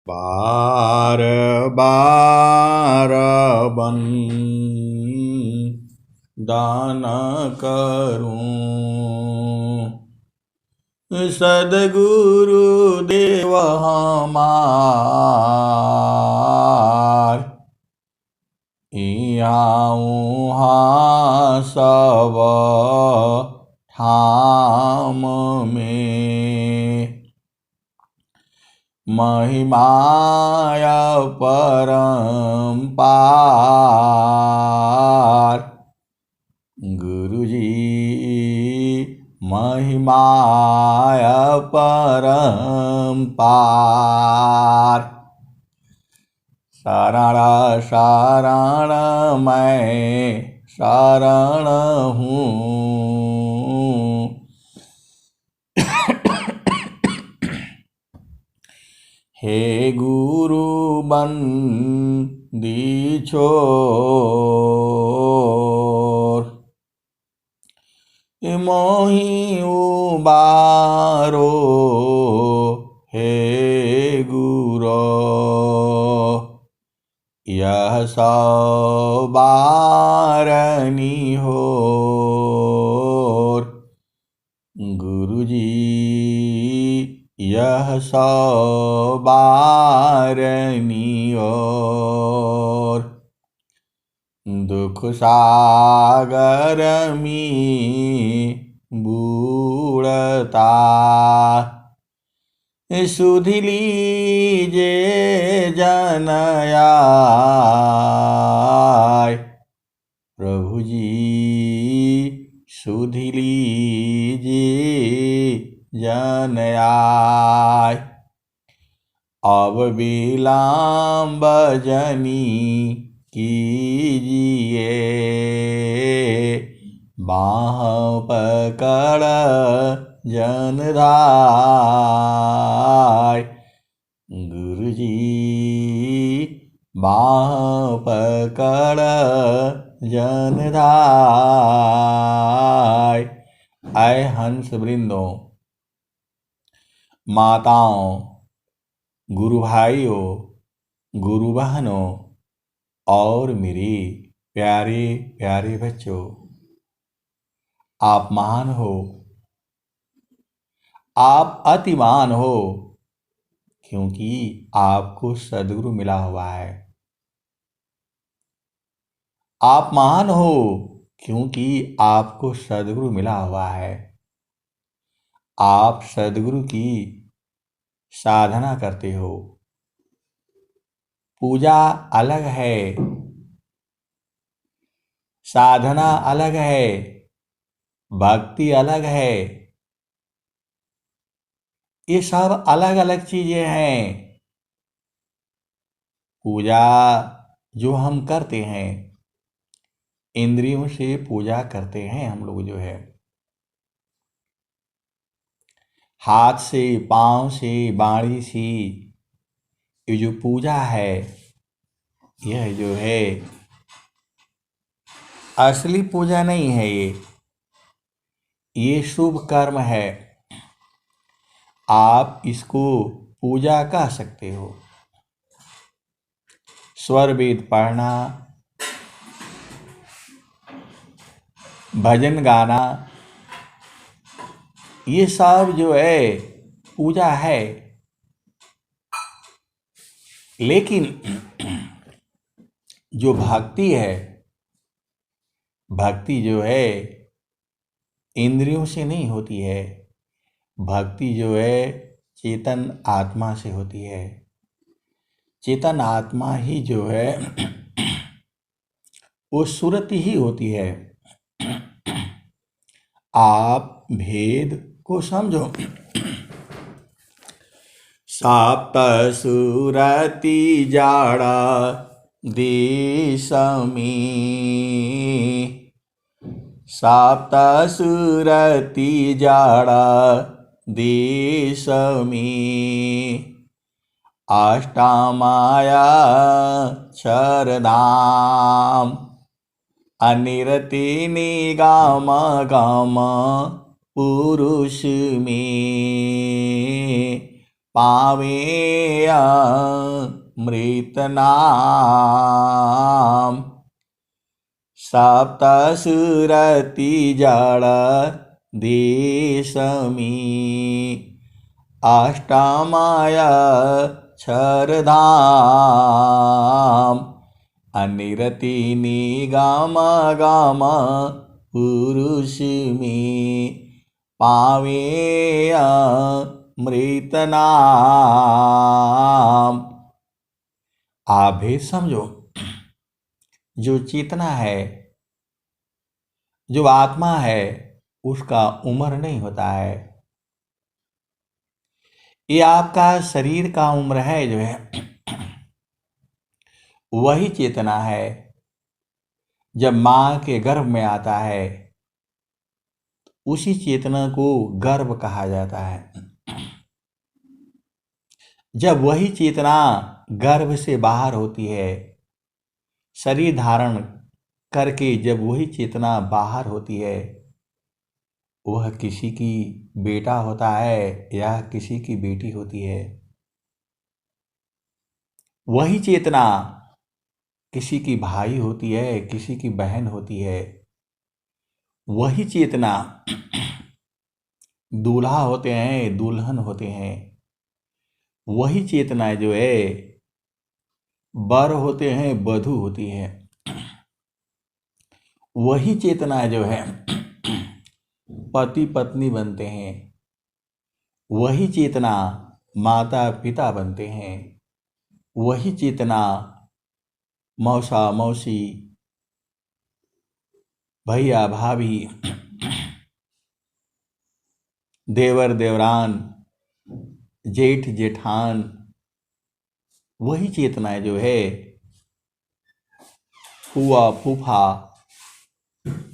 बार बार बन दान करूं, सद्गुरु देव हमार, यहाँ सब ठाम में महिमाय परम्पार। गुरुजी महिमाय परम्पार। शरण शरण मैं शरण हूँ, हे गुरु बंदी छोर, मोहि उबारो हे गुरो, यह सौ बारनी होर। गुरुजी यह सौ बारनी ओर, दुख सागर में बूढ़ता, सुधि लीजे जन आय। प्रभु जी सुधि लीजे जन आय। अब विलम्ब जनी कीजिए, बाँह पकड़ जन धाय। गुरुजी बाँह पकड़ जन धाय। ऐ हंस वृंदों, माताओं, गुरु भाइयों, गुरु बहनों और मेरे प्यारे प्यारे बच्चों, आप महान हो, आप अतिमान हो, क्योंकि आपको सद्गुरु मिला हुआ है। आप महान हो क्योंकि आपको सद्गुरु मिला हुआ है। आप सद्गुरु की साधना करते हो। पूजा अलग है, साधना अलग है, भक्ति अलग है। ये सब अलग अलग चीजें हैं। पूजा जो हम करते हैं, इंद्रियों से पूजा करते हैं हम लोग, जो है हाथ से, पांव से, बाणी से, ये जो पूजा है, यह जो है असली पूजा नहीं है। ये शुभ कर्म है। आप इसको पूजा कह सकते हो। स्वर वेद पढ़ना, भजन गाना, ये सब जो है पूजा है। लेकिन जो भक्ति है, भक्ति जो है इंद्रियों से नहीं होती है। भक्ति जो है चेतन आत्मा से होती है। चेतन आत्मा ही जो है वो सुरत ही होती है। आप भेद को समझो। सप्त सुरति जाड़ा देश में, सप्त सुरति जाड़ा देश में, अष्टमाया क्षरधाम, अनिरति निगम गम पुरुष में, पावे अमृत नाम। सप्त सुरति जड़ देश में अष्टमय क्षरधाम। अनिरति निगम गम पुरुष में पावे अमृत नाम। आप भेद समझो, जो चेतना है, जो आत्मा है, उसका उम्र नहीं होता है। ये आपका शरीर का उम्र है जो है, वही चेतना है। जब माँ के गर्भ में आता है, उसी चेतना को गर्भ कहा जाता है। जब वही चेतना गर्भ से बाहर होती है, शरीर धारण करके जब वही चेतना बाहर होती है, वह किसी की बेटा होता है या किसी की बेटी होती है। वही चेतना किसी की भाई होती है, किसी की बहन होती है। वही चेतना दूल्हा होते हैं, दुल्हन होते हैं। वही चेतना जो है वर होते हैं, वधू होती है। वही चेतना जो है पति पत्नी बनते हैं। वही चेतना माता पिता बनते हैं। वही चेतना मौसा मौसी, भैया भाभी, देवर देवरान, जेठ जेठान, वही चेतना जो है फूआ फूफा,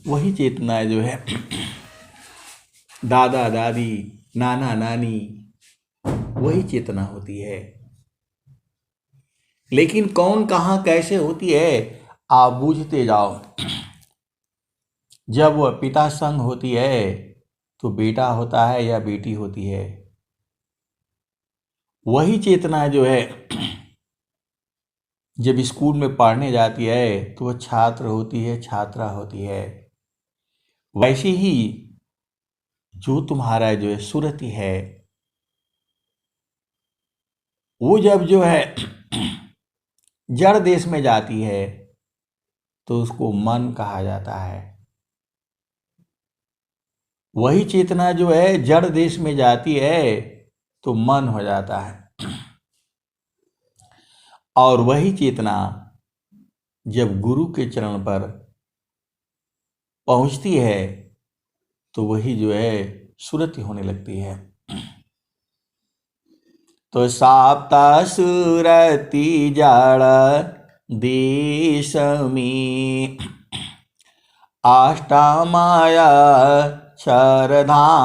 वही चेतना जो है दादा दादी, नाना नानी, वही चेतना होती है। लेकिन कौन कहाँ कैसे होती है, आप बूझते जाओ। जब वह पिता संग होती है तो बेटा होता है या बेटी होती है। वही चेतना जो है जब स्कूल में पढ़ने जाती है तो वह छात्र होती है, छात्रा होती है। वैसे ही जो तुम्हारा जो है सुरति है, वो जब जो है जड़ देश में जाती है तो उसको मन कहा जाता है। वही चेतना जो है जड़ देश में जाती है तो मन हो जाता है। और वही चेतना जब गुरु के चरण पर पहुंचती है तो वही जो है सुरति होने लगती है। तो सप्त सुरति जड़ देश में अष्टमय क्षरधाम।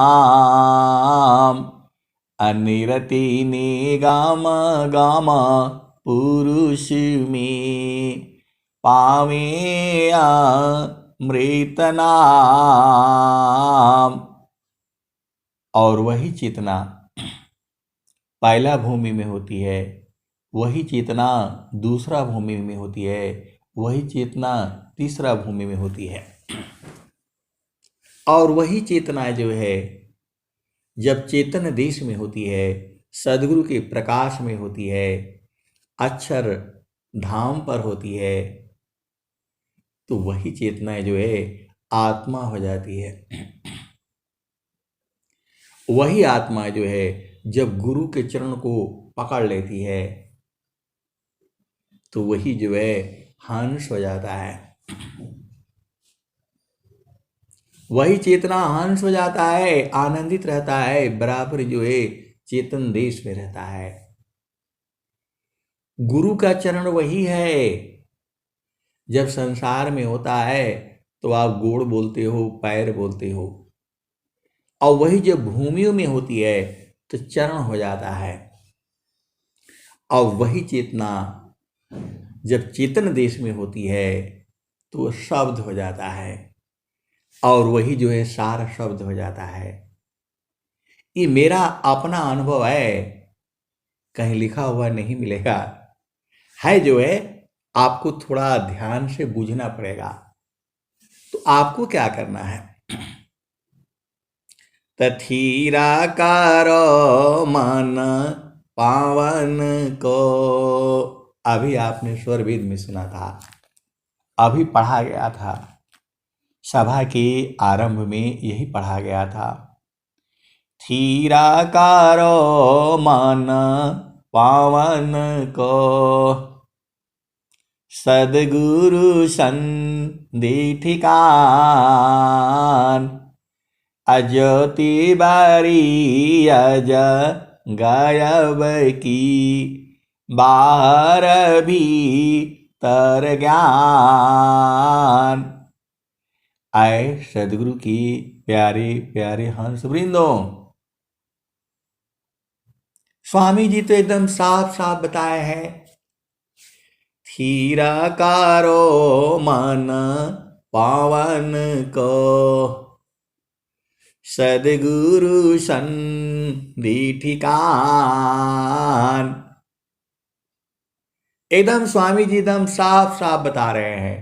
अनिरति निगम गम पुरुष में पावे अमृत नाम। और वही चेतना पहला भूमि में होती है, वही चेतना दूसरा भूमि में होती है, वही चेतना तीसरा भूमि में होती है। और वही चेतना जो है जब चेतन देश में होती है, सदगुरु के प्रकाश में होती है, अक्षर धाम पर होती है, तो वही चेतना जो है आत्मा हो जाती है। वही आत्मा जो है जब गुरु के चरण को पकड़ लेती है तो वही जो है हंस हो जाता है। वही चेतना हंस हो जाता है, आनंदित रहता है, बराबर जो है चेतन देश में रहता है। गुरु का चरण वही है। जब संसार में होता है तो आप गोड़ बोलते हो, पैर बोलते हो, और वही जब भूमियों में होती है तो चरण हो जाता है। और वही चेतना जब चेतन देश में होती है तो वह शब्द हो जाता है, और वही जो है सारा शब्द हो जाता है। ये मेरा अपना अनुभव है। कहीं लिखा हुआ नहीं मिलेगा, है जो है आपको थोड़ा ध्यान से बूझना पड़ेगा। तो आपको क्या करना है, तथीराकारो मन पावन को, अभी आपने स्वरवेद में सुना था, अभी पढ़ा गया था, सभा के आरंभ में यही पढ़ा गया था। थीराकारो मन पावन को, सदगुरु संधि ठिकान, अज्योति बारी अज गायब की, बाहर भीतर ज्ञान। आए सदगुरु की प्यारे प्यारे हंस वृंदों, स्वामी जी तो एकदम साफ साफ बताए हैं, थीराकारो मन पावन को, सदगुरु संधि ठिकान। एकदम स्वामी जी एकदम साफ साफ बता रहे हैं,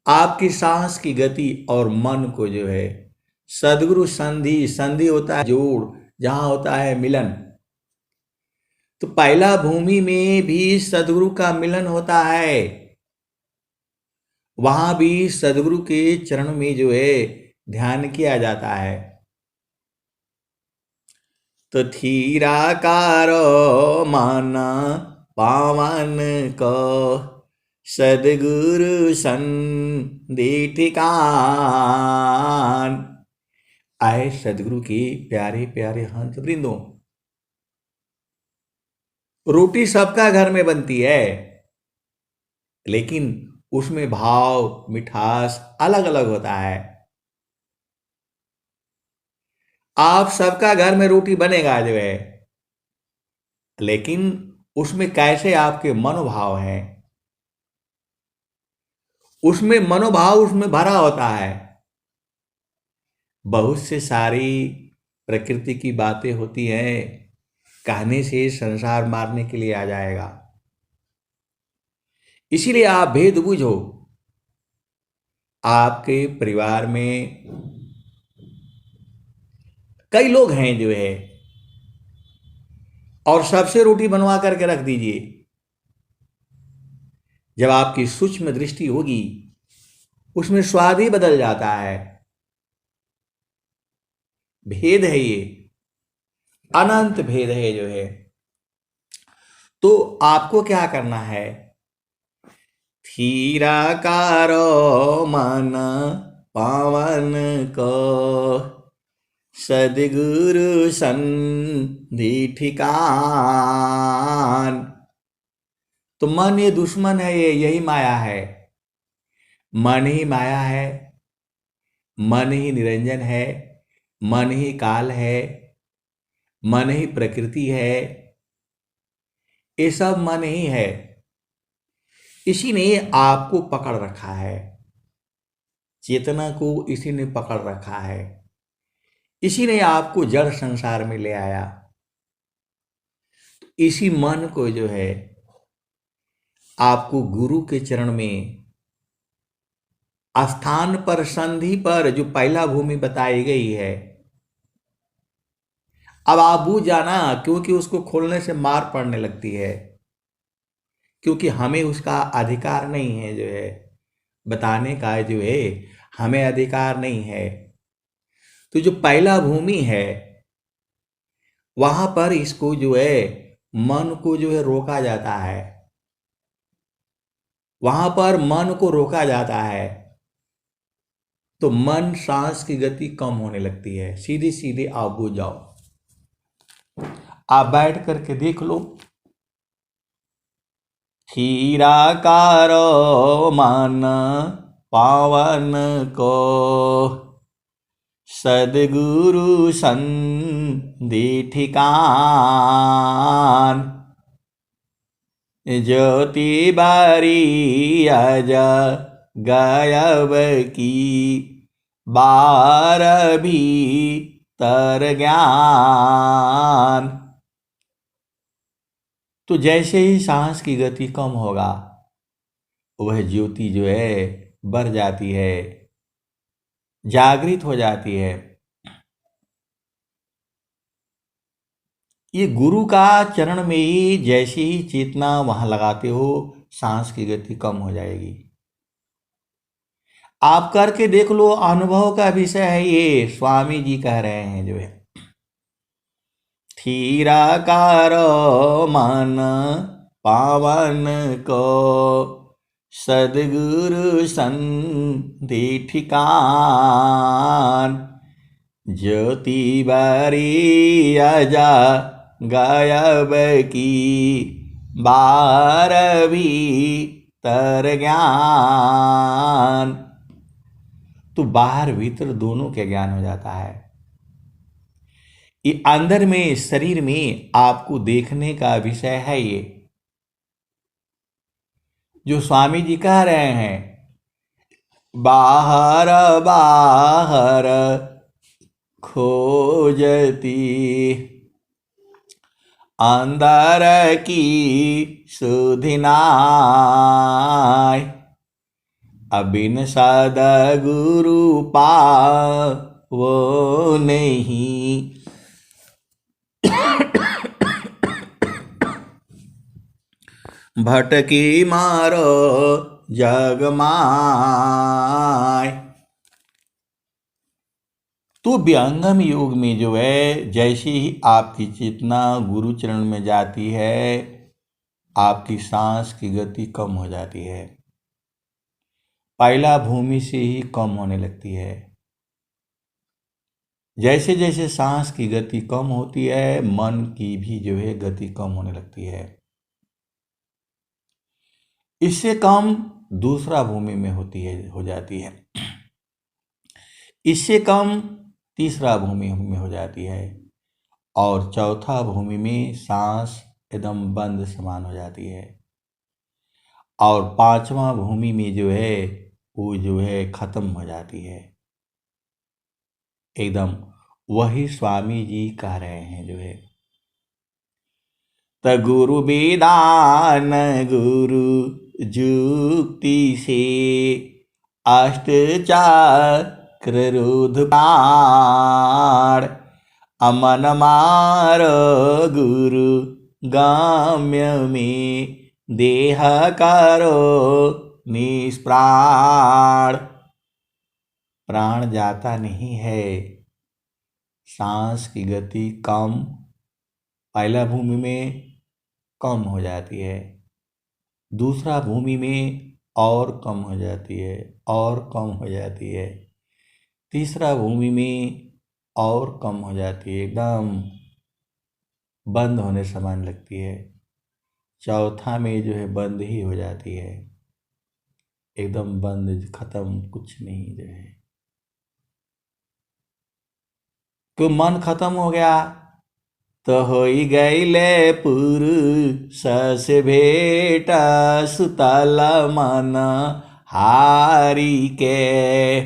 आपकी सांस की गति और मन को जो है सदगुरु संधि, संधि होता है जोड़, जहां होता है मिलन, तो पहला भूमि में भी सदगुरु का मिलन होता है, वहां भी सदगुरु के चरण में जो है ध्यान किया जाता है। तो थीराकारो मन पावन को, सदगुरु संधि ठिकान। आए सदगुरु के प्यारे प्यारे हंस वृंदों, रोटी सबका घर में बनती है, लेकिन उसमें भाव मिठास अलग अलग होता है। आप सबका घर में रोटी बनेगा जो है, लेकिन उसमें कैसे आपके मनोभाव हैं, उसमें मनोभाव उसमें भरा होता है। बहुत से सारी प्रकृति की बातें होती हैं, कहने से संसार मारने के लिए आ जाएगा, इसीलिए आप भेद बूझो। आपके परिवार में कई लोग हैं जो है, और सबसे रोटी बनवा करके रख दीजिए, जब आपकी सूक्ष्म दृष्टि होगी उसमें स्वाद ही बदल जाता है। भेद है ये, अनंत भेद है जो है। तो आपको क्या करना है, थीराकारो मन पावन को, सदगुरु संधि ठिकान। तो मन ये दुश्मन है, ये यही माया है, मन ही माया है, मन ही निरंजन है, मन ही काल है, मन ही प्रकृति है, ये सब मन ही है। इसी ने आपको पकड़ रखा है, चेतना को इसी ने पकड़ रखा है, इसी ने आपको जड़ संसार में ले आया। तो इसी मन को जो है आपको गुरु के चरण में, स्थान पर, संधि पर, जो पहला भूमि बताई गई है, अब आप बूझ जाना, क्योंकि उसको खोलने से मार पड़ने लगती है, क्योंकि हमें उसका अधिकार नहीं है जो है बताने का, जो है हमें अधिकार नहीं है। तो जो पहला भूमि है वहां पर इसको जो है मन को जो है रोका जाता है, वहां पर मन को रोका जाता है, तो मन सांस की गति कम होने लगती है। सीधी सीधी आप बूझ जाओ, आप बैठ करके देख लो, थीराकारो मन पावन को, सदगुरु संधि ठिकान। ज्योति बारी अज गायब की, बार भी तर ज्ञान। तो जैसे ही सांस की गति कम होगा, वह ज्योति जो है बढ़ जाती है, जागृत हो जाती है। ये गुरु का चरण में ही जैसे ही चेतना वहां लगाते हो, सांस की गति कम हो जाएगी। आप करके देख लो, अनुभव का विषय है ये। स्वामी जी कह रहे हैं जो है, थीरा कारो मन पावन को, सदगुरु संधि ठिकान। ज्योति बारी अजा गायब की, बारहवीं तर ज्ञान। तो बाहर भीतर दोनों के ज्ञान हो जाता है। ये अंदर में, शरीर में आपको देखने का विषय है ये। जो स्वामी जी कह रहे हैं, बाहर बाहर खोजती, अंदर की सुधिनाय। अबिन सदगुरु पावो नहीं, भटकी मारो जगमाय। तो व्यंगम योग में जो है, जैसे ही आपकी चेतना गुरु चरण में जाती है, आपकी सांस की गति कम हो जाती है। पहला भूमि से ही कम होने लगती है। जैसे जैसे सांस की गति कम होती है, मन की भी जो है गति कम होने लगती है। इससे कम दूसरा भूमि में हो जाती है। इससे कम तीसरा भूमि में हो जाती है, और चौथा भूमि में सांस एकदम बंद समान हो जाती है, और पांचवा भूमि में जो है वो जो है खत्म हो जाती है एकदम। वही स्वामी जी कह रहे हैं जो है, त गुरु वेदान गुरु जुक्ति से, अष्ट चक्र रुद्ध प्राण। अमन मार गुरु गाम्य में, देह करो निष्प्राण। प्राण जाता नहीं है। सांस की गति कम पहला भूमि में कम हो जाती है, दूसरा भूमि में और कम हो जाती है, और कम हो जाती है, तीसरा भूमि में और कम हो जाती है, एकदम बंद होने समान लगती है। चौथा में जो है बंद ही हो जाती है, एकदम बंद, खत्म, कुछ नहीं जो है। तो मन खत्म हो गया तो होई गईले पुरुष से भेट, सुतल मन हारी के।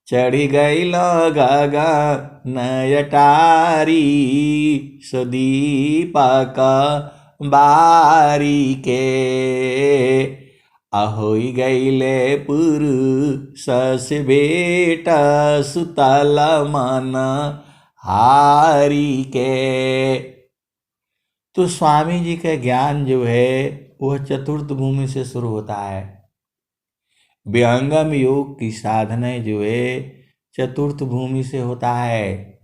चढ़ी गईल गगन अटारी, सुदीपक बारी के। अहोई गईले पुरुष से भेट, सुतल मन हारी के। तो स्वामी जी का ज्ञान जो है वह चतुर्थ भूमि से शुरू होता है। व्यंगम योग की साधना जो है चतुर्थ भूमि से होता है।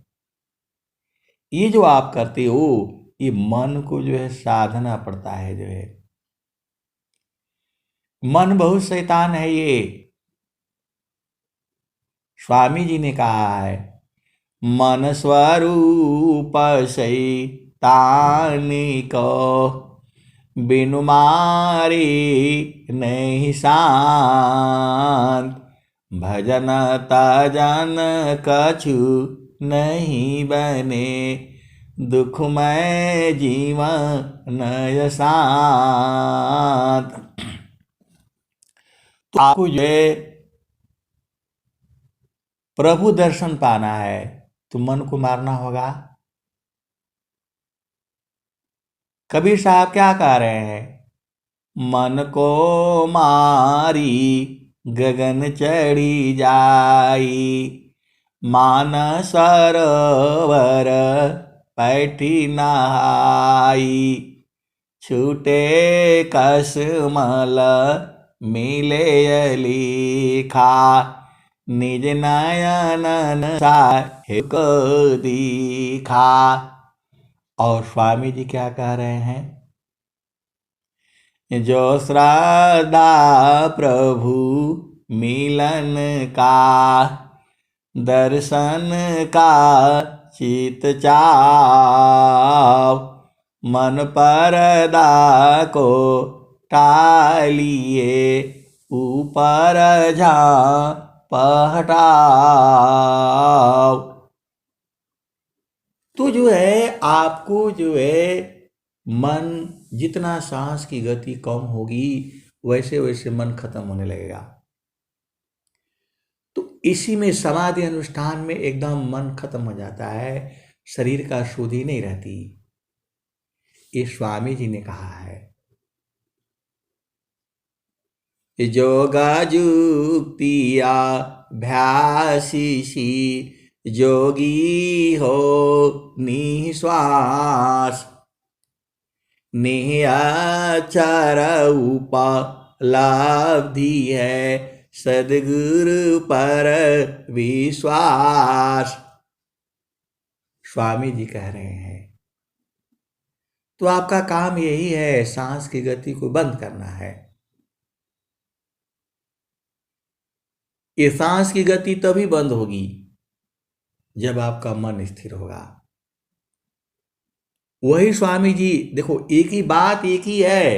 ये जो आप करते हो, ये मन को जो है साधना पड़ता है जो है। मन बहुत शैतान है ये। स्वामी जी ने कहा है, मन स्वरूप शैतान को, बिनु मारे नहीं शांत। भजन तजन कछु नहीं बने, दुखमय जीवन शांत। तो आपको जो है प्रभु दर्शन पाना है, तो मन को मारना होगा। कबीर साहब क्या कह रहे हैं? मन को मारी गगन चढ़ी जाई, मान सरोवर पैठी नहाई, छूटे कसमल मिले लिखा, निज नयनन साहिब को दिखा। और स्वामी जी क्या कह रहे हैं? जो श्रद्धा प्रभु मिलन का, दर्शन का चित चाव, मन परदा को टालिए, ऊपर झाँप हटाओ। तो जो है आपको जो है मन, जितना सांस की गति कम होगी वैसे वैसे मन खत्म होने लगेगा। तो इसी में समाधि अनुष्ठान में एकदम मन खत्म हो जाता है, शरीर का शुद्धि नहीं रहती। ये स्वामी जी ने कहा है। योगा जुक्तिया भ्यासीसी, जोगी हो निश्वास, निहाचर उपलब्धि है, सदगुरु पर विश्वास। स्वामी जी कह रहे हैं। तो आपका काम यही है, सांस की गति को बंद करना है। ये सांस की गति तभी बंद होगी जब आपका मन स्थिर होगा। वही स्वामी जी देखो, एक ही बात एक ही है,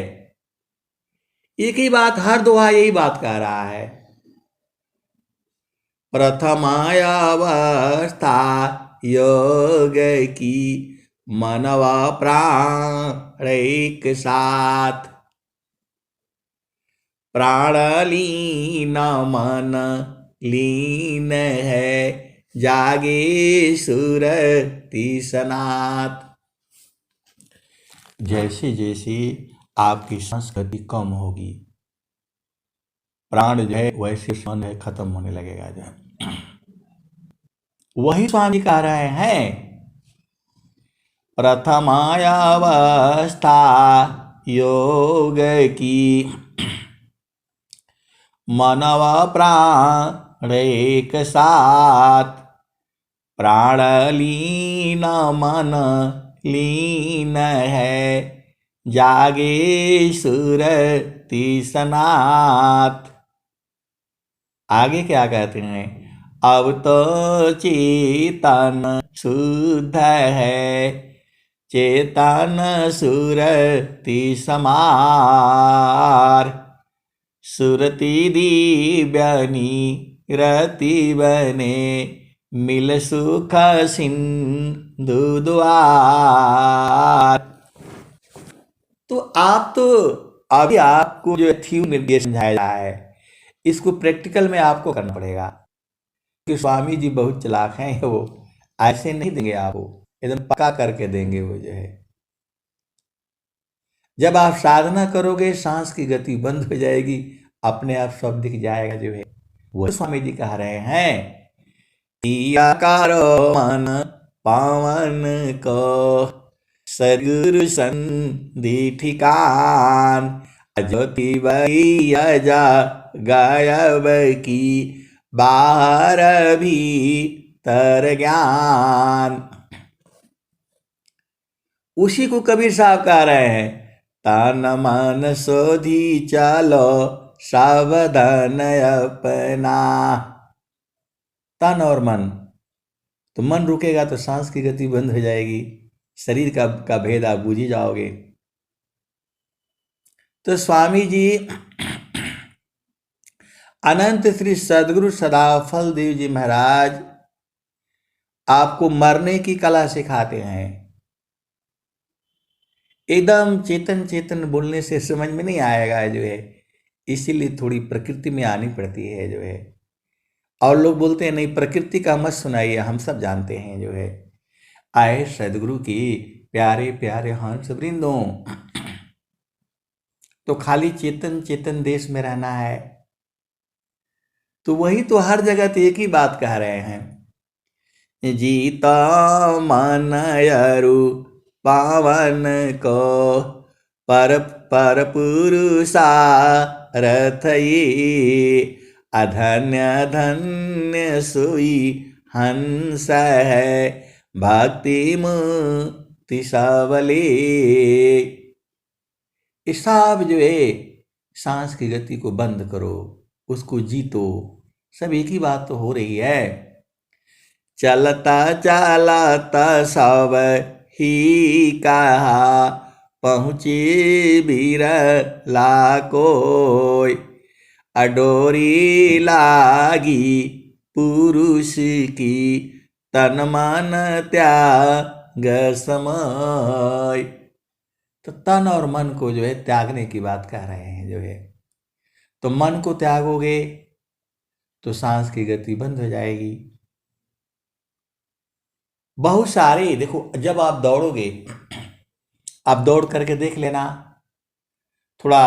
एक ही बात, हर दोहा यही बात कह रहा है। प्रथमायावस्था योग की, मनवा प्राण एक साथ, प्राण लीन मन लीन है, जागे सुरति सनात। जैसे जैसे आपकी सांस गति कम होगी, प्राण जो है वैसे मन है खत्म होने लगेगा। जो वही स्वामी कह रहे हैं, प्रथमायावस्था योग की, मनवा प्राण एक साथ, प्राण लीन मन लीन है, जागे सुरति सनात। आगे क्या कहते हैं? अब तो चेतन शुद्ध है, चेतन सुरति समार, सुरति दिव्यनी रति बने, मिल सुख सिंधु द्वार। तो आप तो अभी आपको जो थ्योरी निर्देश समझाया जा है, इसको प्रैक्टिकल में आपको करना पड़ेगा। कि स्वामी जी बहुत चालाक हैं, वो ऐसे नहीं देंगे आपको, एकदम पक्का करके देंगे वो जो है। जब आप साधना करोगे सांस की गति बंद हो जाएगी, अपने आप सब दिख जाएगा जो है। वो स्वामी जी कह रहे हैं, किया करो मन पावन को, सदगुरु संधि ठिकान, ज्योति बई जा गायब की, बाहर भीतर ज्ञान। उसी को कबीर साहब कह रहे हैं, तन मन सोधी चलो सावधान अपना। तन और मन, तो मन रुकेगा तो सांस की गति बंद हो जाएगी, शरीर का भेद आप बूझ ही जाओगे। तो स्वामी जी अनंत श्री सदगुरु सदाफल देव जी महाराज आपको मरने की कला सिखाते हैं। एकदम चेतन चेतन बोलने से समझ में नहीं आएगा जो है, इसीलिए थोड़ी प्रकृति में आनी पड़ती है जो है। और लोग बोलते हैं नहीं प्रकृति का मत सुनाइए, हम सब जानते हैं जो है। आए सदगुरु की प्यारे प्यारे हंस वृंदों, तो खाली चेतन चेतन देश में रहना है, तो वही तो हर जगह तो एक ही बात कह रहे हैं, जीता मन अरु पावन को पर पर पुरुषारथ ये, अधन्य धन्य सोई हंस है भक्ति मुक्ति सबले। इस सब जो है सांस की गति को बंद करो, उसको जीतो, सब एक ही बात तो हो रही है। चलता चलता सब ही कहा पहुँचे बिरला कोय, अडोरी लागी पुरुष की तन मन त्याग समय। तो तन और मन को जो है त्यागने की बात कह रहे हैं जो है। तो मन को त्यागोगे तो सांस की गति बंद हो जाएगी। बहुत सारे देखो, जब आप दौड़ोगे, आप दौड़ करके देख लेना, थोड़ा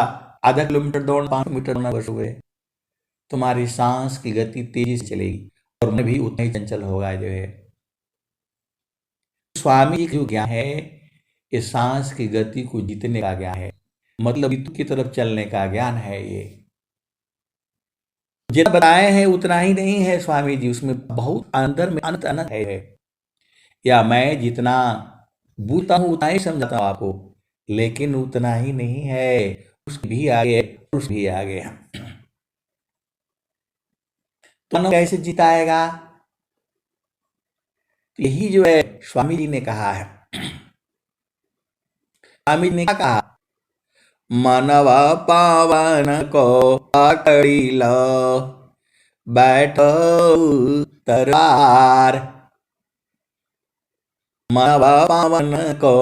आधा किलोमीटर दौड़ 5 मीटर दौड़ना बसोगे, तुम्हारी सांस की गति तेजी से चलेगी और मन भी उतना ही चंचल होगा जो है। स्वामी जी का जो ज्ञान है ये सांस की गति को जीतने का ज्ञान है, मतलब ऋतु की तरफ चलने का ज्ञान है। ये जितना बताए हैं उतना ही नहीं है स्वामी जी, उसमें बहुत अंदर में अनंत अनंत है। या मैं जितना बूझता हूं उतना ही समझाता हूं आपको, लेकिन उतना ही नहीं है, उसके भी आगे, उस भी आगे। तो कैसे जिताएगा? यही जो है स्वामी जी ने कहा है। स्वामी जी ने क्या कहा? मनवा पावन को पकड़ी लो, बैठो तरवार। मनवा पावन को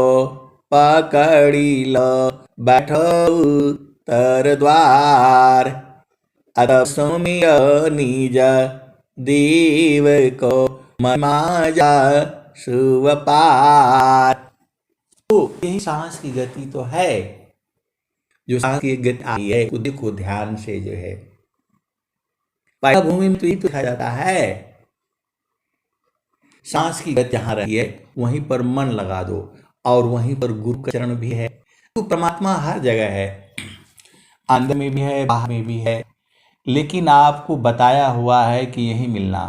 पकड़ी लो, बैठो तर द्वार। अतः सुमिर निज देव को माजा शुभ पार। तो यही सांस की गति तो है, जो सांस की गति आई है उसी को ध्यान से जो है पाया भूमि में तो ये तो कहा जाता है, सांस की गति जहां रही है वहीं पर मन लगा दो, और वहीं पर गुरु का चरण भी है। तो परमात्मा हर जगह है, अंदर में भी है बाहर में भी है, लेकिन आपको बताया हुआ है कि यही मिलना।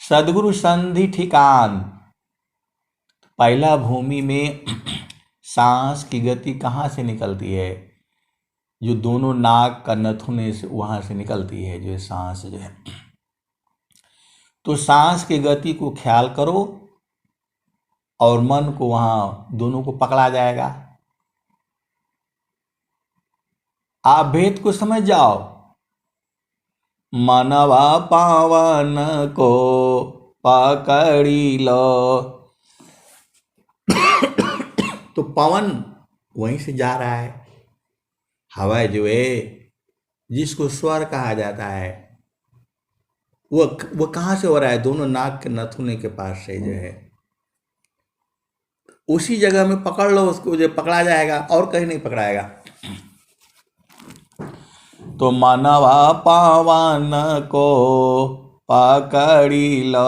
सदगुरु संधि ठिकान, पहला भूमि में सांस की गति कहाँ से निकलती है? जो दोनों नाक का नथुने से वहां से निकलती है जो सांस जो है। तो सांस की गति को ख्याल करो और मन को वहां दोनों को पकड़ा जाएगा। आप भेद को समझ जाओ। मनवा पावन को पकड़ी लो, तो पवन वहीं से जा रहा है। हवा जो है जिसको स्वर कहा जाता है वो कहाँ से हो रहा है? दोनों नाक के नथुने के पास से जो है, उसी जगह में पकड़ लो उसको, जो पकड़ा जाएगा और कहीं नहीं पकड़ाएगा। तो मनवा पावन को पकड़ी लो,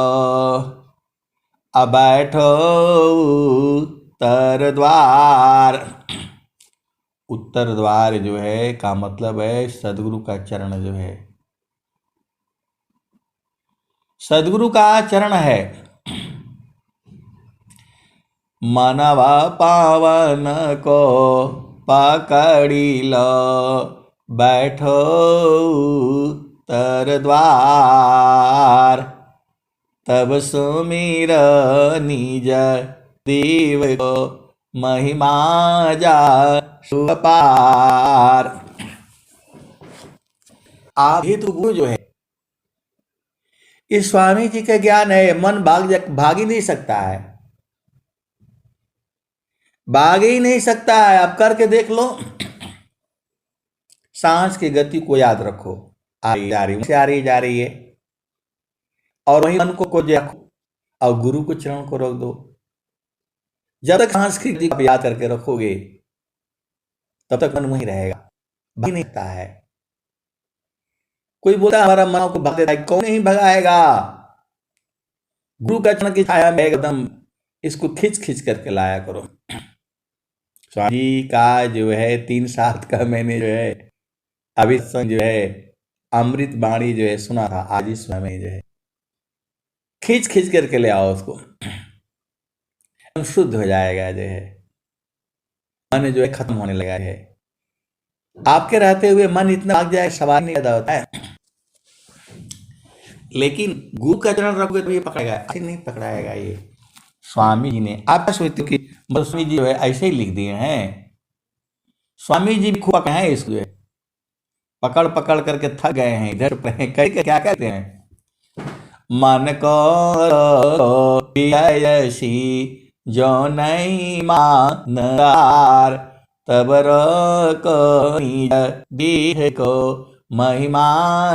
अब बैठो उत्तर द्वार। उत्तर द्वार जो है का मतलब है सदगुरु का चरण जो है, सदगुरु का चरण है। मनवा पावन को पकड़ी लो, बैठो उत्तर द्वार। तब सुमिर निज देव को महिमा जा शुभ पार। आप ही तो गुरु जो है, इस स्वामी जी का ज्ञान है। मन भाग ही नहीं सकता है, भाग ही नहीं सकता है। आप करके देख लो, सांस की गति को याद रखो। आ रही जा रही है, और वही मन को रखो और गुरु को चरण को रख दो। जब तक सांस्कृतिक जी को याद करके रखोगे तब तक मन वही रहेगा, भाग नहीं सकता है। कोई बोलता है हमारा मन को भगा देता है, कौन नहीं भगाएगा? गुरु का चरण की छाया में एकदम इसको खींच खींच करके लाया करो। स्वामी जी का जो है 3 साल का मैंने जो है अभी जो है अमृत वाणी जो है सुना था, आज ही सुना मैंने जो है, खींच खींच करके ले आओ उसको, शुद्ध हो जाएगा जो है, मन जो है खत्म होने लगा है। आपके रहते हुए मन इतना भाग जाए, सवाल नहीं पैदा होता है, लेकिन गुरु का चरण रखोगे तो ये पकड़ेगा, ऐसे नहीं पकड़ाएगा ये। स्वामी जी ने, आप क्या सोचते हो कि स्वामी जी जो है ऐसे ही लिख दिए हैं? स्वामी जी भी खूब पकड़े हैं इसको, पकड़ पकड़ करके थक गए हैं, इधर कह क्या कहते हैं, मन को यशी जो नहीं मानदार तब दीह को महिमा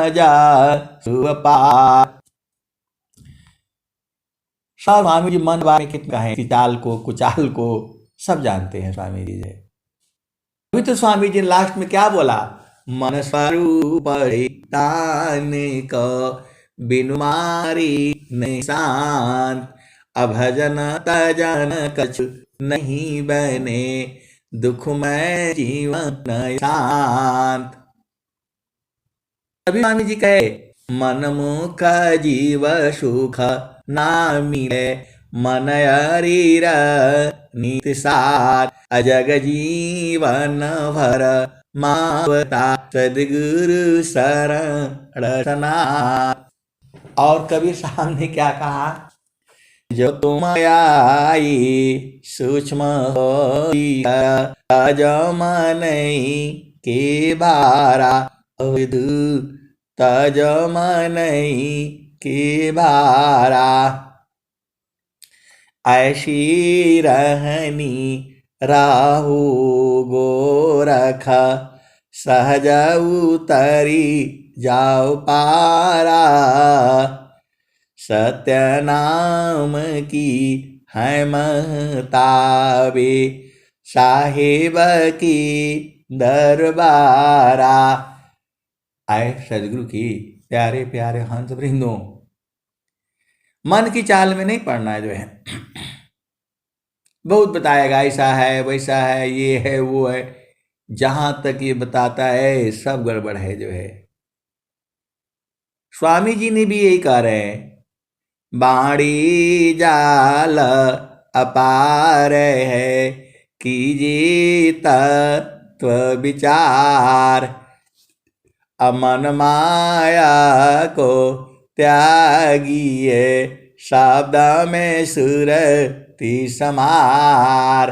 जा सुपार। सब स्वामी जी मन बारे कितना है, चाल को कुचाल को सब जानते हैं स्वामी जी। अभी तो स्वामी जी लास्ट में क्या बोला, मन स्वरूप तान को बिनु मारी नहीं शांत, अभजन तजन कछु नहीं बने दुख में जीवन शांत। अभी स्वामी जी कहे मन मुख जीव सुख ना मिले, मन अरीर नीत सार, अजग जीवन भर मावता सदगुरु शरण। और कबीर साहब ने क्या कहा, जो तुम आई सूक्ष्म तजमनई के बारा तजमनई के बारा, ऐसी रहनी राहु गोरख सहज उतरी जाओ पारा, सत्य नाम की है महताबे साहेब की दरबारा। आए सदगुरु की प्यारे प्यारे हंस वृंदों, मन की चाल में नहीं पड़ना है जो है, बहुत बताएगा ऐसा है वैसा है ये है वो है, जहां तक ये बताता है सब गड़बड़ है जो है। स्वामी जी ने भी यही कह रहे हैं, बाणी जाल अपार है कीजिए तत्व विचार, अमन माया को त्यागिए शब्द में सुरति समार।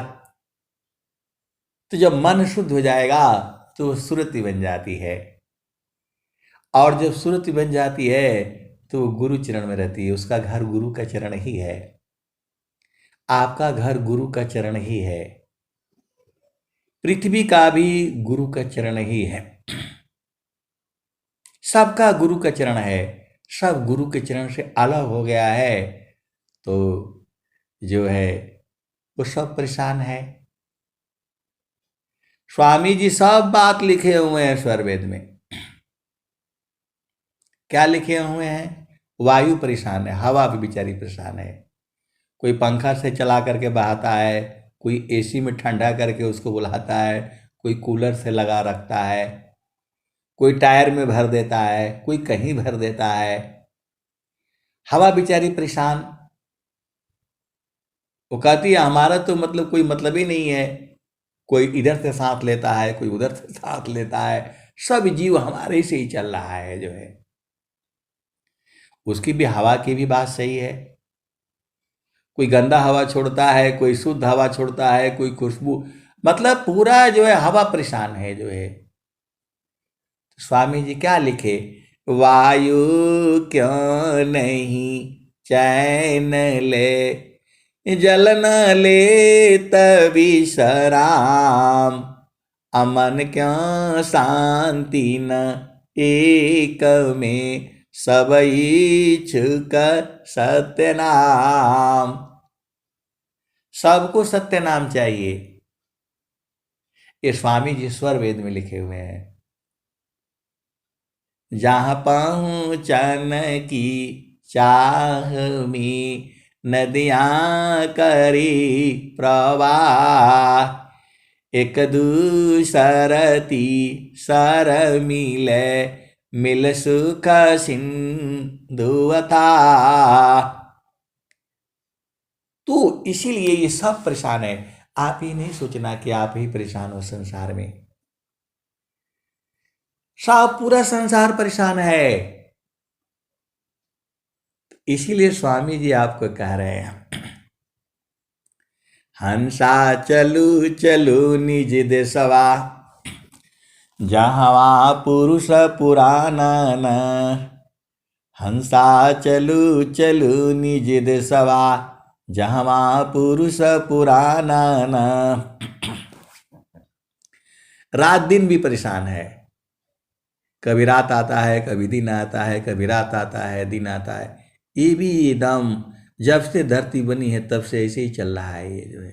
तो जब मन शुद्ध हो जाएगा तो सुरति बन जाती है, और जब सुरति बन जाती है तो गुरु चरण में रहती है, उसका घर गुरु का चरण ही है, आपका घर गुरु का चरण ही है, पृथ्वी का भी गुरु का चरण ही है, सबका गुरु का चरण है। सब गुरु के चरण से अलग हो गया है तो जो है वो सब परेशान है। स्वामी जी सब बात लिखे हुए हैं स्वर वेद में, क्या लिखे हुए हैं, वायु परेशान है, हवा भी बेचारी परेशान है, कोई पंखा से चला करके बहाता है, कोई एसी में ठंडा करके उसको बुलाता है, कोई कूलर से लगा रखता है, कोई टायर में भर देता है, कोई कहीं भर देता है, हवा बेचारी परेशान। वो कहती है हमारा तो मतलब कोई मतलब ही नहीं है, कोई इधर से सांस लेता है, कोई उधर से सांस लेता है, सब जीव हमारे से ही चल रहा है जो है। उसकी भी हवा की भी बात सही है, कोई गंदा हवा छोड़ता है, कोई शुद्ध हवा छोड़ता है, कोई खुशबू, मतलब पूरा जो है हवा परेशान है जो है। स्वामी जी क्या लिखे, वायु क्यों नहीं चैन ले, जल न ले तभी सराम, अमन क्यों शांति न एक में सब इच्छुक सत्य नाम। सबको सत्य नाम चाहिए। ये स्वामी जी स्वर वेद में लिखे हुए हैं। जहाँ पहुँचन की चाह में नदियाँ करी प्रवाह, एक दूसरती सर मिले मिल सुख सिंधु था। तो इसीलिए ये सब परेशान है। आप ही नहीं सोचना कि आप ही परेशान हो संसार में, सब पूरा संसार परेशान है। इसीलिए स्वामी जी आपको कह रहे हैं, हंसा चलू चलू निज देशवा, जहाँ पुरुष पुराना न। हंसा चलू चलू निज देशवा, जहाँ पुरुष पुराना न। रात दिन भी परेशान है। कभी रात आता है, कभी दिन आता है, कभी रात आता है, दिन आता है। ये भी एकदम जब से धरती बनी है तब से ऐसे ही चल रहा है। ये जो है,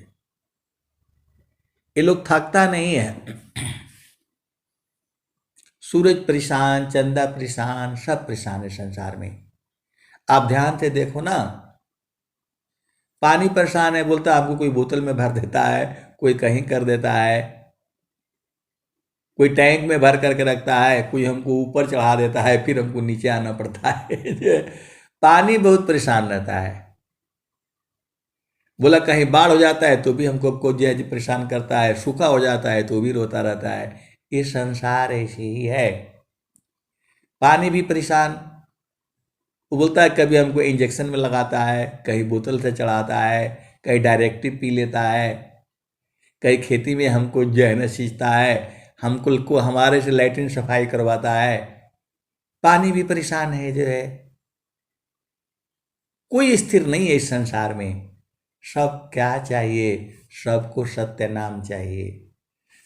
ये लोग थकता नहीं है। सूरज परेशान, चंदा परेशान, सब परेशान है संसार में। आप ध्यान से देखो ना, पानी परेशान है, बोलता है आपको कोई बोतल में भर देता है, कोई कहीं कर देता है, कोई टैंक में भर करके रखता है, कोई हमको ऊपर चढ़ा देता है, फिर हमको नीचे आना पड़ता है। पानी बहुत परेशान रहता है। बोला कहीं बाढ़ हो जाता है तो भी हमको जो है परेशान करता है, सूखा हो जाता है तो भी रोता रहता है। ये संसार ऐसे ही है। पानी भी परेशान, वो बोलता है कभी हमको इंजेक्शन में लगाता है, कहीं बोतल से चढ़ाता है, कहीं डायरेक्टिव पी लेता है, कहीं खेती में हमको जो है ना सींचता है, हमको हमारे से लैट्रिन सफाई करवाता है। पानी भी परेशान है जो है। कोई स्थिर नहीं है इस संसार में। सब क्या चाहिए? सबको सत्य नाम चाहिए,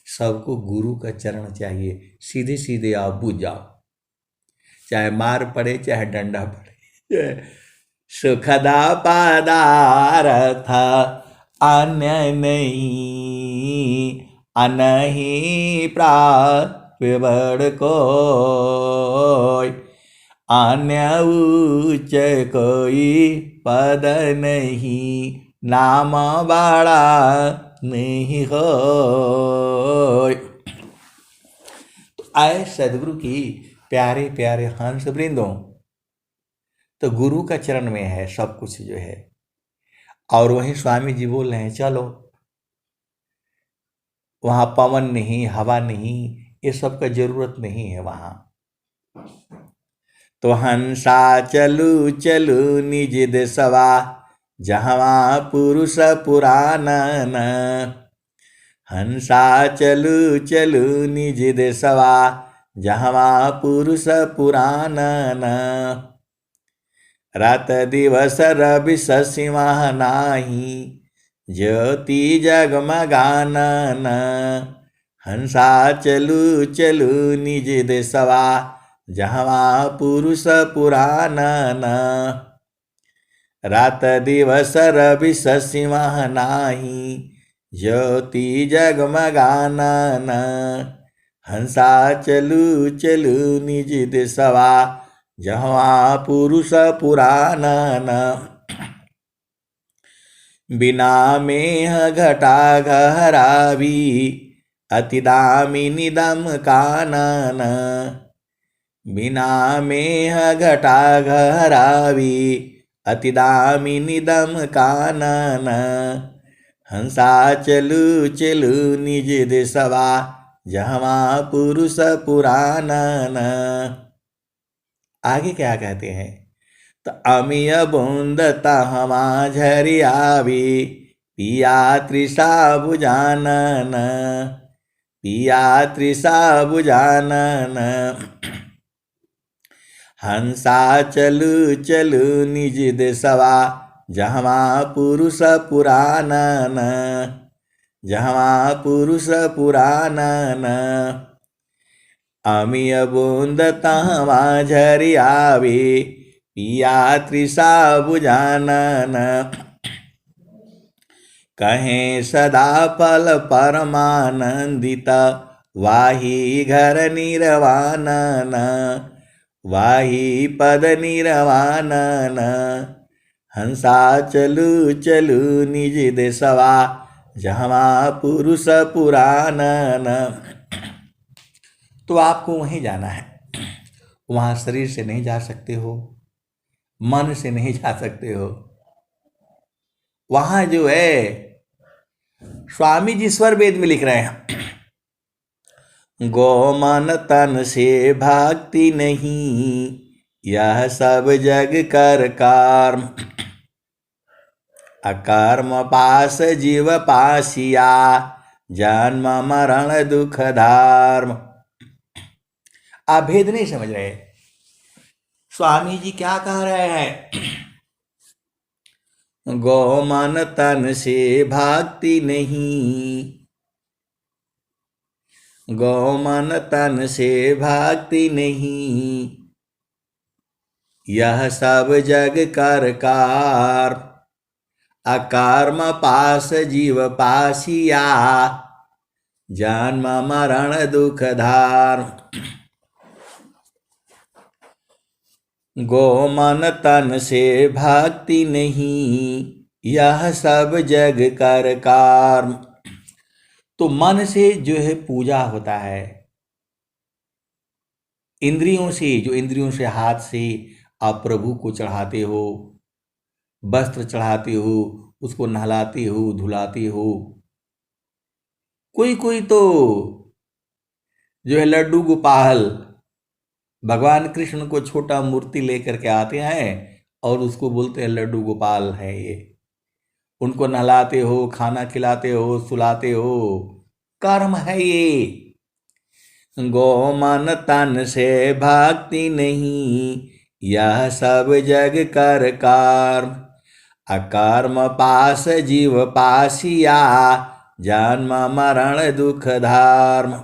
सबको गुरु का चरण चाहिए। सीधे सीधे आओ, बुझ जाओ, चाहे मार पड़े चाहे डंडा पड़े। सुखदा पदार्थ अन्य नहीं, अनहि प्राप्य कोई। अन्य उच्च कोई पद नहीं, नाम बड़ा नहीं हो। तो आए सदगुरु की प्यारे प्यारे हंस वृंदों, तो गुरु का चरण में है सब कुछ जो है। और वहीं स्वामी जी बोल रहे हैं चलो, वहां पवन नहीं, हवा नहीं, ये सब का जरूरत नहीं है वहां। तो हंसा चलू चलू निज देशवा, जहाँ पुरुष पुराना न। हंसा चलू चलू निज देशवा, जहाँ पुरुष पुराना न। रात दिवस रवि शशिमा नाही, ज्योति जगमगाना न। हंसा चलू चलू निज देशवा, जहाँ पुरुष पुराना न। रात दिवस रवि शशिमा नाही, ज्योति जगमगाना न। हंसा चलू चलू निज देशवा, जहाँ पुरुष पुराना न। बिना में घटा घहरावी, अति दामिनी दम कानन। बिना में घटा घहरावी, अति दामिनी दम कानन। हंसा चलू चलू निज देशवा, जहाँ पुरुष पुराना न। आगे क्या कहते हैं? तो अमिय बूंद तहमा झरी आवी, पिया तृषा बुझानन। पिया तृषा बुझानन। हंसा चलू चलू निज देशवा, जहाँ पुरुष पुराना न। जहाँ पुरुष पुराना न। अमिय बूंद तहवा झरि आवे, पिया तृषा बुझानन। कहें सदा फल परमानंदित, वाही घर निर्वाणन। वाही पद निर्वाणन। हंसा चलू चलू निज देशवा, जहवा पुरुष पुराणन। तो आपको वहीं जाना है। वहां शरीर से नहीं जा सकते हो, मन से नहीं जा सकते हो। वहां जो है स्वामी जी स्वर वेद में लिख रहे हैं, गो मन तन से भक्ति नहीं, यह सब जग कर कर्म। अकर्म पास जीव पासिया, जन्म मरण दुख धार्म। आप भेद नहीं समझ रहे। स्वामी जी क्या कह रहे हैं? गो मन तन से भक्ति नहीं, गो मन तन से भक्ति नहीं, यह सब जग कर कार। अकर्म पास जीव पासिया, जन्म मरण दुख धार। गो मन तन से भक्ति नहीं, यह सब जग कर कार। तो मन से जो है पूजा होता है, इंद्रियों से, जो इंद्रियों से हाथ से आप प्रभु को चढ़ाते हो, वस्त्र चढ़ाते हो, उसको नहलाते हो, धुलाते हो। कोई कोई तो जो है लड्डू गोपाल भगवान कृष्ण को छोटा मूर्ति लेकर के आते हैं और उसको बोलते हैं लड्डू गोपाल है ये। उनको नहलाते हो, खाना खिलाते हो, सुलाते हो, कर्म है ये। गो मन तन से भक्ति नहीं, यह सब जग कर कर्म। अकर्म पास जीव पासिया, जन्म मरण दुख धार्म।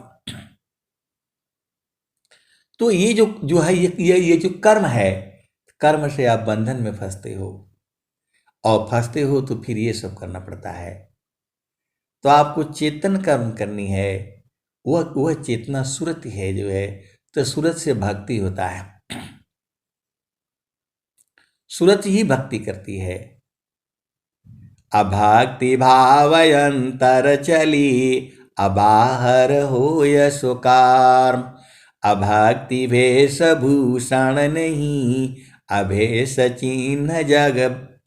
तो ये जो है ये जो कर्म है, कर्म से आप बंधन में फंसते हो, और फंसते हो तो फिर ये सब करना पड़ता है। तो आपको चेतन कर्म करनी है, वह चेतना सूरत है जो है, तो सूरत से भक्ति होता है, सूरत ही भक्ति करती है। अभक्ति भावयंतर चली, अबाहर होय सुकार्म। अभक्ति भेष भूषण नहीं, अभेष चिन्ह जग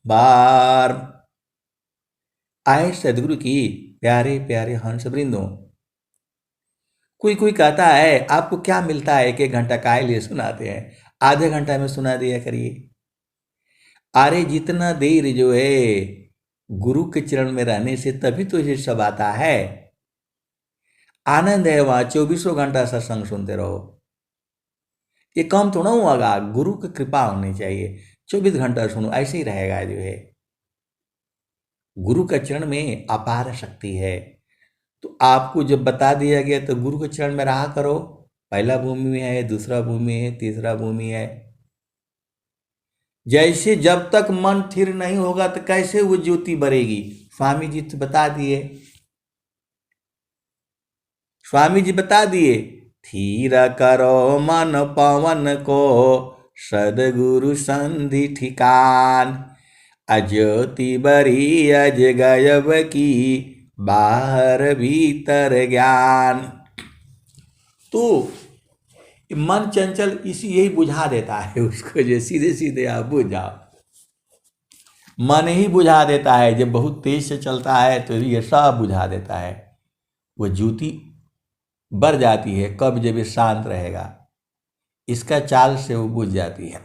बार। आए सदगुरु की प्यारे प्यारे हंस वृंदों। कोई कोई कहता है आपको क्या मिलता है, 1-1 घंटा काहे लिए सुनाते हैं, आधे घंटा में सुना दिया करिए। अरे जितना देर जो है गुरु के चरण में रहने से तभी तो ये सब आता है। आनंद है वहां, 24 घंटा सत्संग सुनते रहो। ये कम तो ना होगा, गुरु की कृपा होनी चाहिए। 24 घंटा सुनो, ऐसे ही रहेगा जो है। गुरु के चरण में अपार शक्ति है। तो आपको जब बता दिया गया तो गुरु के चरण में रहा करो। पहला भूमि में है, दूसरा भूमि है, तीसरा भूमि है। जैसे जब तक मन स्थिर नहीं होगा तो कैसे वो ज्योति बढ़ेगी। स्वामी जी तो बता दिए, स्वामी जी बता दिए, थीर करो मन पवन को, सदगुरु संधि ठिकान। अज्योति बरी अज गयब की, बाहर भीतर ज्ञान। तो मन चंचल इसी यही बुझा देता है उसको, जो सीधे सीधे आप बुझ जाओ। मन ही बुझा देता है, जब बहुत तेज से चलता है तो ये सब बुझा देता है। वो ज्योति बढ़ जाती है कब, जब ये शांत रहेगा, इसका चाल से वो बुझ जाती है।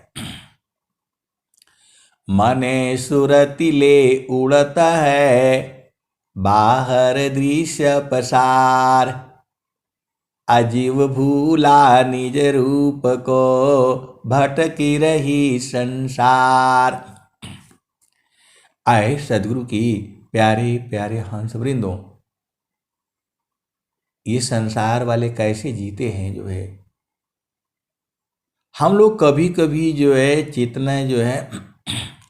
मने सुरति ले उड़ता है, बाहर दृश्य पसार। अजीव भूला निज रूप को, भटकी रही संसार। आए सदगुरु की प्यारे प्यारे हंस वृंदों, ये संसार वाले कैसे जीते हैं जो है। हम लोग कभी कभी जो है चेतना जो है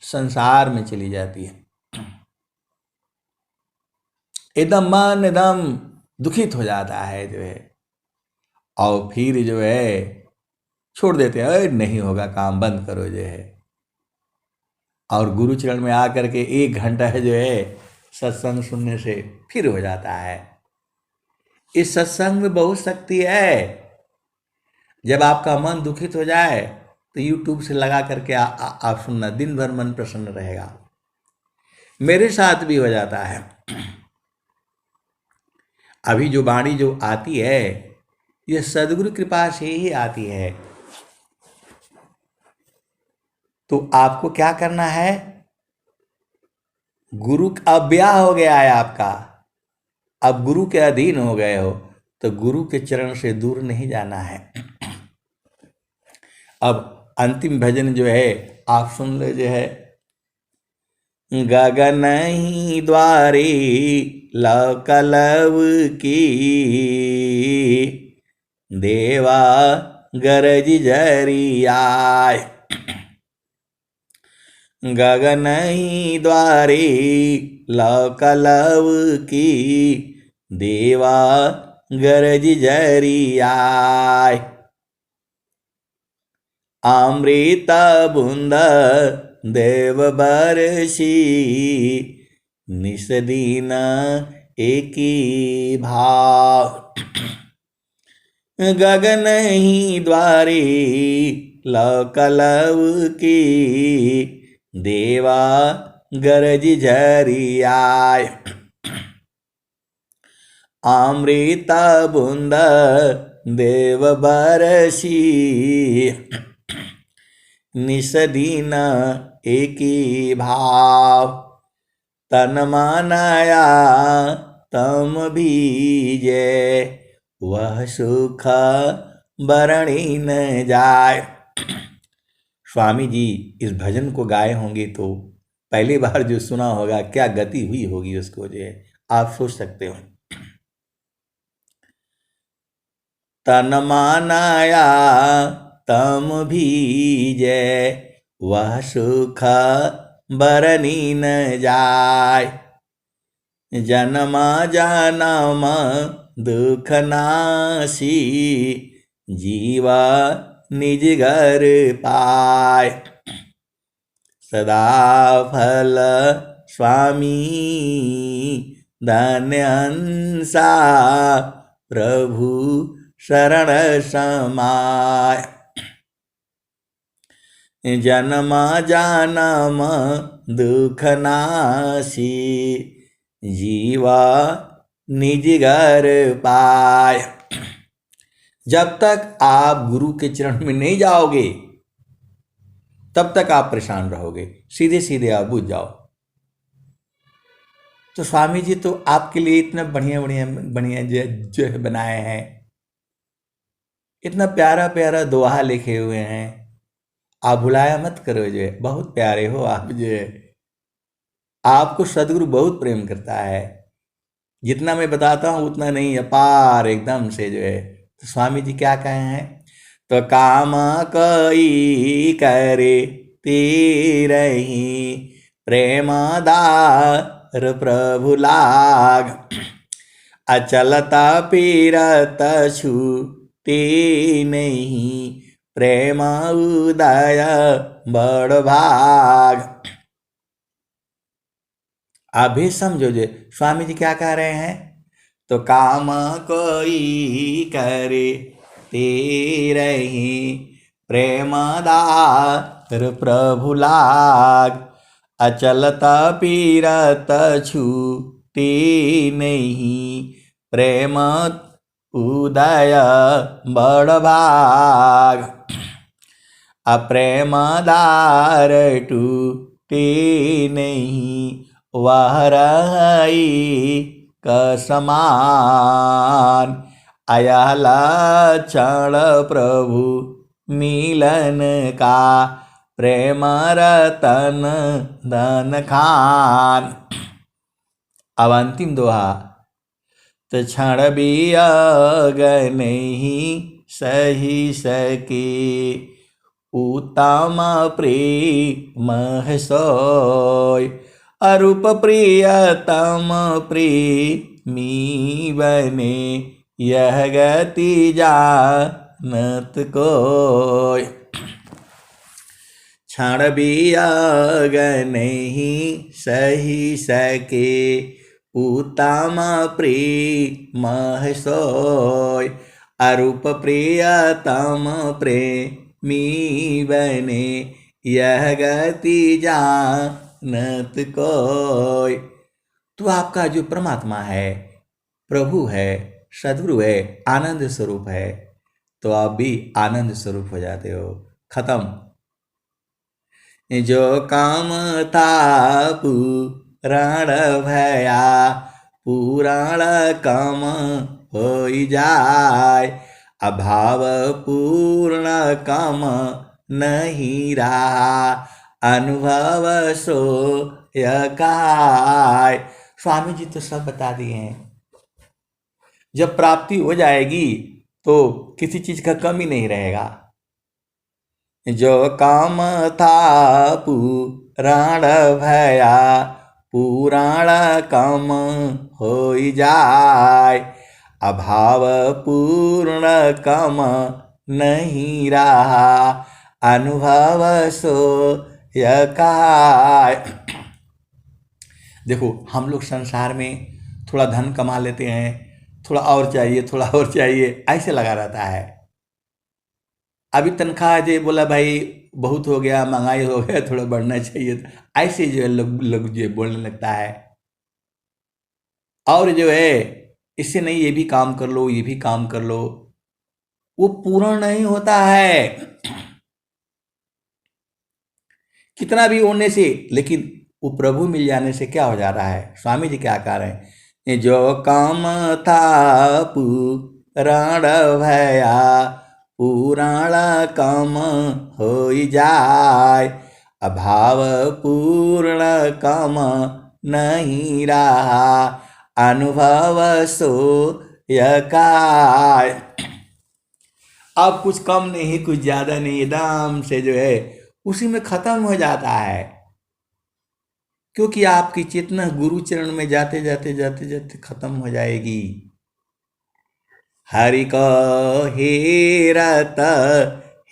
संसार में चली जाती है, एकदम मन एकदम दुखित हो जाता है जो है, और फिर जो है छोड़ देते हैं, अरे नहीं होगा काम, बंद करो जो है। और गुरु चरण में आकर के 1 घंटा जो है सत्संग सुनने से फिर हो जाता है। इस सत्संग में बहुत शक्ति है। जब आपका मन दुखित हो जाए तो यूट्यूब से लगा करके आप सुनना, दिन भर मन प्रसन्न रहेगा। मेरे साथ भी हो जाता है। अभी जो वाणी जो आती है ये सदगुरु कृपा से ही आती है। तो आपको क्या करना है, गुरु अब ब्याह हो गया है आपका, अब गुरु के अधीन हो गए हो, तो गुरु के चरण से दूर नहीं जाना है। अब अंतिम भजन जो है आप सुन ले जो है, गगन ही द्वारे लव की देवा गरज जरियाय, गगन ही द्वारे लव की देवा गरज जरियाय, अमृत बूंद देव बरसी निस दिन एकी भाव, गगन ही द्वारे लव की देवा गरज झरियाय, अमृत बूंद देव बरसी निस दिन एकी भाव, तन मानाया तम बीजे वह सुख बरणी न जाए। स्वामी जी इस भजन को गाए होंगे तो पहली बार जो सुना होगा क्या गति हुई होगी उसको जो है आप सोच सकते हो। तन मानाया तम भीजे वह सुख बरनी न जाय, जन्मा जन्म दुख नासी जीवा निज घर पाय, सदा फल स्वामी धन्य हंसा प्रभु शरण समाय, जन्मा जन्म दुख नासी जीवा निज घर पाय। जब तक आप गुरु के चरण में नहीं जाओगे तब तक आप परेशान रहोगे, सीधे सीधे आप बुझ जाओ। तो स्वामी जी तो आपके लिए इतना बढ़िया बढ़िया बढ़िया जो है बनाए हैं, इतना प्यारा प्यारा दोहा लिखे हुए हैं, आप भुलाया मत करो जो है, बहुत प्यारे हो आप जो है। आपको सदगुरु बहुत प्रेम करता है, जितना मैं बताता हूँ उतना नहीं, अपार एकदम से जो है। तो स्वामी जी क्या कहे हैं, तो काम कई करे तेरही प्रेमदार प्रभु लाग, अचलता पीरत छूटे नहीं प्रेम उदय बड़ भाग। आप भी समझो जे स्वामी जी क्या कह रहे हैं, तो काम कोई करे तेरही प्रेमदार प्रभु लाग, अचलता पीरत छूटे नहीं प्रेम उदय बड़ भाग, अप्रेमदार टूटे नहीं वह रही कसमान, अयला क्षण प्रभु मिलन का प्रेम रतन धन खान। अब अंतिम दोहा, तो क्षण भी अग नहीं सही सके उत्तम प्रेम सोय। अरूप प्रियतम प्रेमी बने, यह गति जानत कोय। क्षण भी आग नहीं सही सके, उत्तम प्रेम सोय। अरूप प्रियतम प्रेमी बने, यह गति जानत कोय। तो आपका जो परमात्मा है, प्रभु है, सद्गुरु है, आनंद स्वरूप है, तो आप भी आनंद स्वरूप हो जाते हो। खत्म। जो काम था पुराण भया, पुराण काम हो जाय। अभाव पूर्ण काम नहीं रहा, अनुभव सो यकाय। स्वामी जी तो सब बता दिए हैं। जब प्राप्ति हो जाएगी तो किसी चीज का कमी नहीं रहेगा। जो काम था पुराण भया, पुराण काम हो जाय। अभाव पूर्ण काम नहीं रहा, अनुभव सो यकाय। देखो, हम लोग संसार में थोड़ा धन कमा लेते हैं, थोड़ा और चाहिए, थोड़ा और चाहिए, ऐसे लगा रहता है। अभी तनख्वाह जो बोला भाई बहुत हो गया, महंगाई हो गया, थोड़ा बढ़ना चाहिए, ऐसे जो है लोग जो बोलने लगता है। और जो है इससे नहीं, ये भी काम कर लो, ये भी काम कर लो, वो पूर्ण नहीं होता है कितना भी होने से। लेकिन वो प्रभु मिल जाने से क्या हो जा रहा है? स्वामी जी क्या कह रहे हैं? जो काम था पुराण भया, पुराण काम हो जाय। अभाव पूर्ण काम नहीं रहा, अनुभव सो यकाय। अब कुछ कम नहीं, कुछ ज्यादा नहीं, एकदम से जो है उसी में खत्म हो जाता है। क्योंकि आपकी चेतना गुरु चरण में जाते जाते जाते जाते खत्म हो जाएगी। हरि को हेरत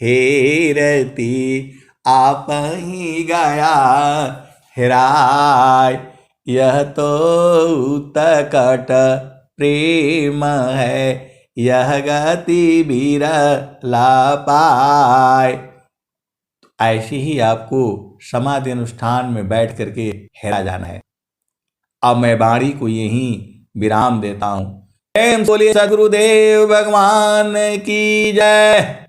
हेरती, आप ही गया हेराय। यह तो उत्कट प्रेम है, यह गति बिरला पाय। ऐसे ही आपको समाधि अनुष्ठान में बैठ करके हेरा जाना है। अब मैं वाणी को यहीं विराम देता हूं। प्रेम बोलिए सद्गुरुदेव भगवान की जय।